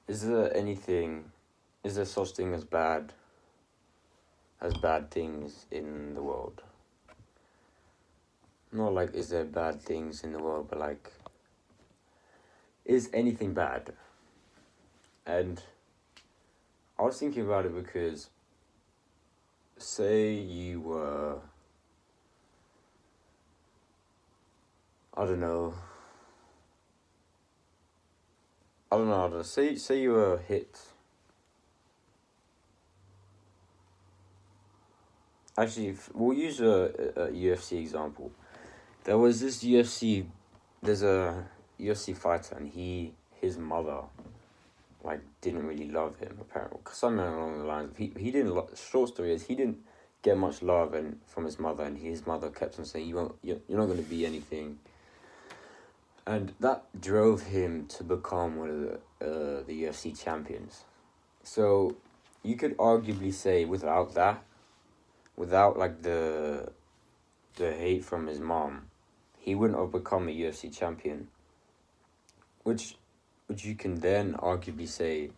Is there anything, is there such thing as bad things in the world? Not like is there bad things in the world, but like, is anything bad? And I was thinking about it because, say you were, I don't know, how to say you were hit. Actually, we'll use a UFC example. There was this there's a UFC fighter, and his mother, like, didn't really love him, apparently. Something along the lines. He didn't, short story is, he didn't get much love from his mother, and his mother kept on saying, you're not going to be anything. And that drove him to become one of the UFC champions. So you could arguably say without like the hate from his mom, he wouldn't have become a UFC champion. Which you can then arguably say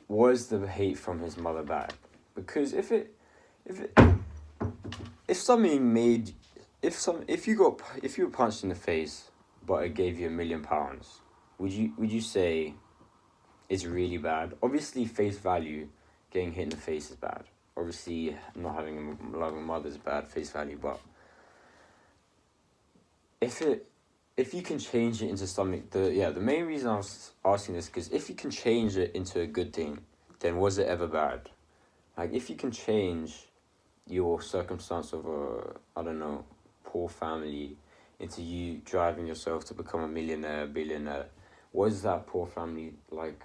was the hate from his mother bad? Because if something made if you were punched in the face but it gave you £1 million, would you say it's really bad? Obviously, face value, getting hit in the face is bad. Obviously, not having a loving mother is bad, face value. But if you can change it into something, the main reason I was asking this, because if you can change it into a good thing, then was it ever bad? Like, if you can change your circumstance of I don't know, poor family into you driving yourself to become a millionaire, billionaire, was that poor family, like,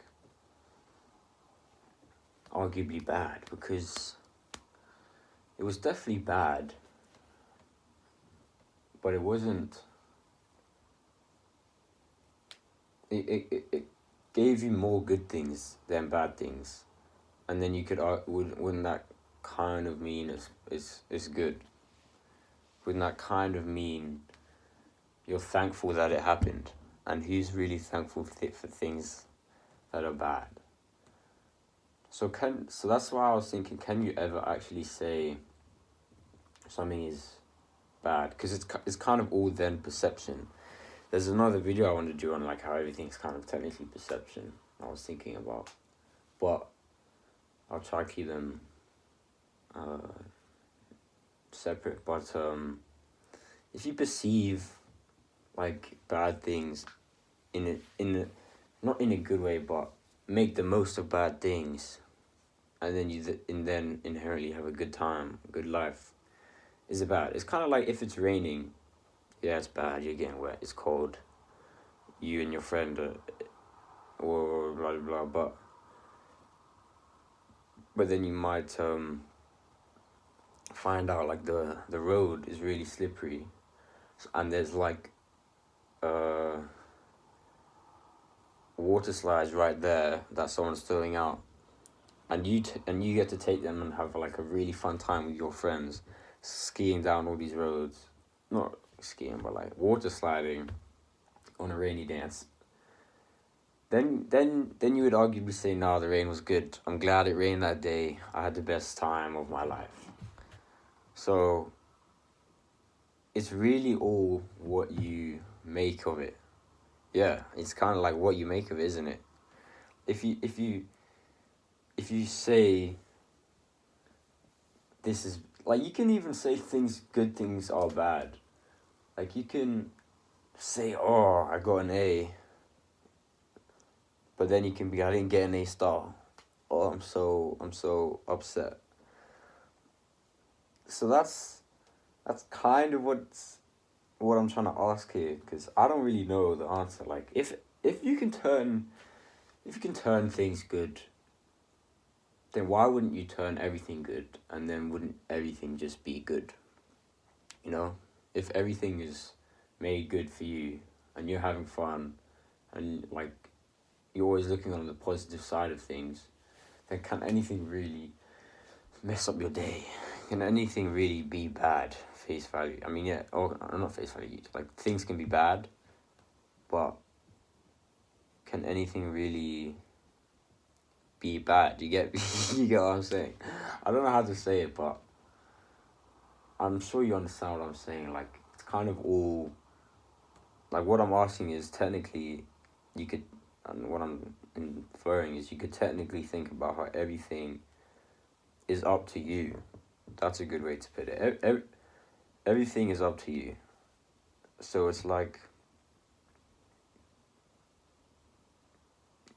arguably bad? Because it was definitely bad, but it wasn't. It gave you more good things than bad things, and then you could wouldn't that kind of mean it's good? Wouldn't that kind of mean you're thankful that it happened? And who's really thankful for things that are bad? So that's why I was thinking, can you ever actually say something is bad? Because it's kind of all then perception. There's another video I want to do on, like, how everything's kind of technically perception, I was thinking about. But I'll try to keep them separate. But if you perceive, like, bad things not in a good way, but make the most of bad things, and then inherently have a good time, a good life, is it bad? It's kind of like if it's raining, yeah, it's bad, you're getting wet, it's cold, you and your friend or blah blah blah, but then you might find out, like, the road is really slippery, and there's, like, water slides right there that someone's throwing out, and you get to take them and have, like, a really fun time with your friends, skiing down all these roads, not skiing, but, like, water sliding on a rainy day. Then you would arguably say, nah, the rain was good, I'm glad it rained that day, I had the best time of my life. So it's really all what you make of it. Yeah, it's kind of like what you make of it, isn't it? If you say this is, like, you can even say good things are bad. Like, you can say, oh, I got an A, but then you can be, I didn't get an A star. Oh, I'm so upset. So that's kind of what I'm trying to ask here, because I don't really know the answer. Like, if you can turn things good, then why wouldn't you turn everything good, and then wouldn't everything just be good? You know, if everything is made good for you and you're having fun and, like, you're always looking on the positive side of things, then can anything really mess up your day? Can anything really be bad, face value? I mean, yeah, or not face value, like, things can be bad, but can anything really be bad? You get you get what I'm saying? I don't know how to say it, but I'm sure you understand what I'm saying. Like, it's kind of all, like, what I'm asking is technically, you could, and what I'm inferring is you could technically think about how everything is up to you. That's a good way to put it. Everything is up to you. So it's like,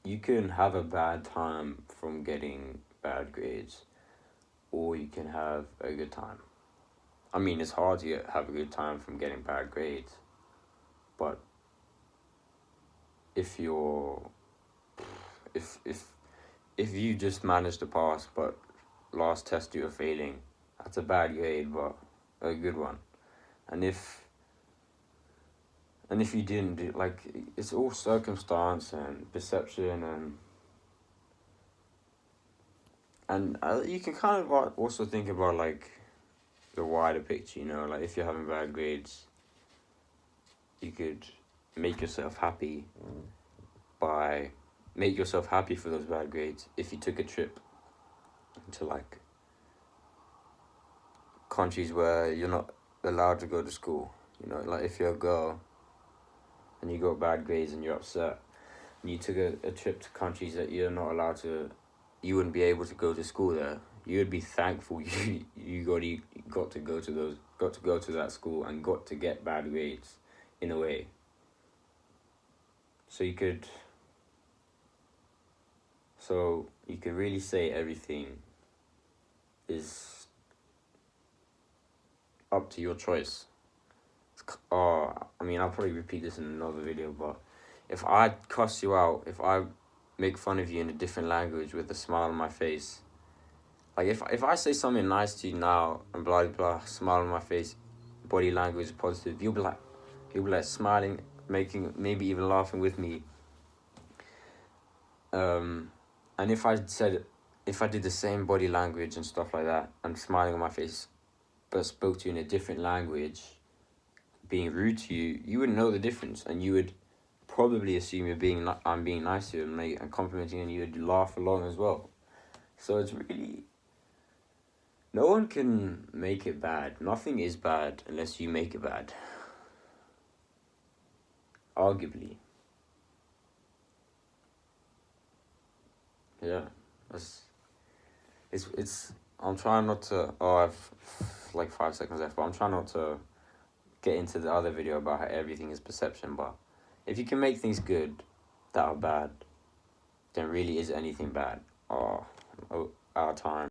you can have a bad time from getting bad grades, or you can have a good time. I mean, it's hard to have a good time from getting bad grades, but if you're, if you just manage to pass, but last test you're failing, that's a bad grade, but a good one. And if you didn't do, like, it's all circumstance and perception, and you can kind of also think about, like, the wider picture, you know, like, if you're having bad grades, you could make yourself happy for those bad grades if you took a trip to, like, countries where you're not allowed to go to school. You know, like, if you're a girl and you got bad grades and you're upset, and you took a trip to countries that you're not allowed to, you wouldn't be able to go to school there. You would be thankful you got to go to that school and got to get bad grades, in a way. So you could really say everything is up to your choice. I mean, I'll probably repeat this in another video, but if I cuss you out, if I make fun of you in a different language with a smile on my face, like, if I say something nice to you now and blah blah, smile on my face, body language positive, you'll be like smiling, making, maybe even laughing with me. And if I did the same body language and stuff like that and smiling on my face, but spoke to you in a different language, being rude to you, you wouldn't know the difference, and you would probably assume I'm being nice to you and complimenting, and you would laugh along as well. So it's really, no one can make it bad. Nothing is bad unless you make it bad. Arguably. Yeah, it's. I'm trying not to. Oh, I've like 5 seconds left, but I'm trying not to get into the other video about how everything is perception. But if you can make things good that are bad, then really is anything bad? Oh, our time.